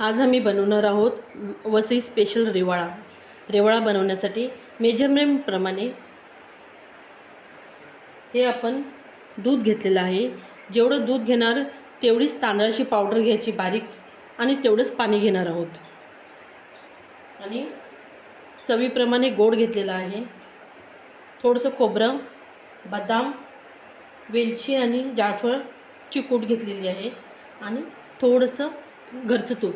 आज आम्ही बनवणार आहोत वसई स्पेशल रेवाळा। रेवाळा बनवण्यासाठी मेजरमेंटप्रमाणे हे आपण दूध घेतलेलं आहे। जेवढं दूध घेणार तेवढीच तांदळाची पावडर घ्यायची बारीक आणि तेवढंच पाणी घेणार आहोत। आणि चवीप्रमाणे गोड घेतलेला आहे। थोडंसं खोबरं, बदाम, वेलची आणि जायफळची कूट घेतलेली आहे आणि थोडंसं घरचं तूप।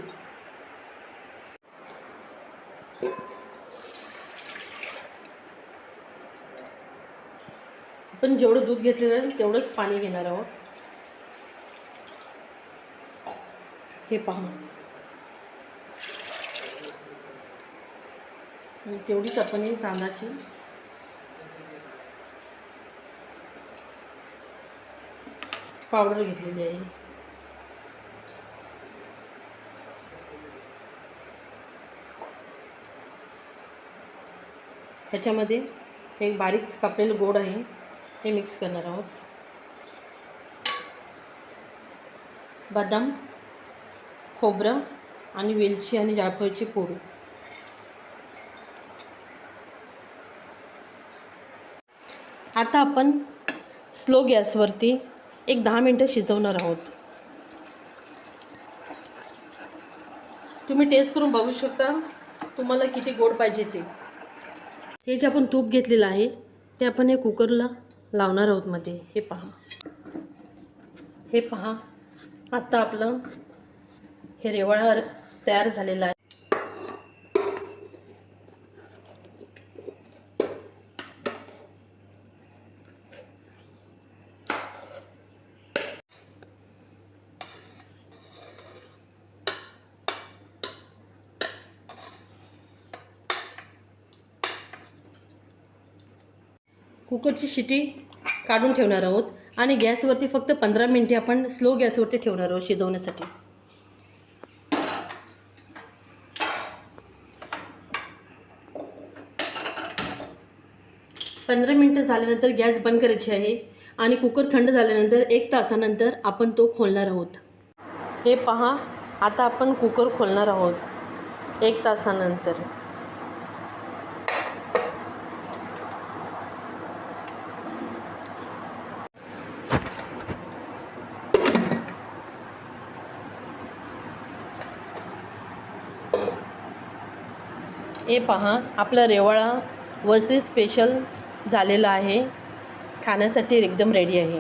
आपण जेवढं दूध घेतलेलं आहे तेवढंच पाणी घेणार आहोत। हे पहा, आणि तेवढीच आपण ही तांदळाची पावडर घेतलेली आहे। ह्याच्यामध्ये एक बारीक कापलेलं गोड आहे, हे मिक्स करणार आहोत। बदाम, खोबरं आणि वेलची आणि जायफळची पूड। आता आपण स्लो गॅसवरती एक 10 मिनिटं शिजवणार आहोत। तुम्ही टेस्ट करून बघू शकता तुम्हाला किती गोड पाहिजे ते। हे जे आपण तूप घेतलेलं आहे ते आपण हे कुकरला लावणार आहोत मध्ये। हे पहा, आता आपलं हे रेवाळा तयार झालेला आहे। कुकरची शिटी काढून ठेवणार आहोत आणि गॅसवरती फक्त 15 मिनिटे आपण स्लो गॅसवरती ठेवणार आहोत शिजवण्यासाठी। 15 मिनिटं झाल्यानंतर गॅस बंद करायची आहे आणि कुकर थंड झाल्यानंतर 1 तासानंतर आपण तो खोलणार आहोत। हे पहा, आता आपण कुकर खोलणार आहोत 1 तासानंतर। हे पहा, आपला रेवाळा वसई स्पेशल झालेला आहे, खाण्यासाठी एकदम रेडी आहे।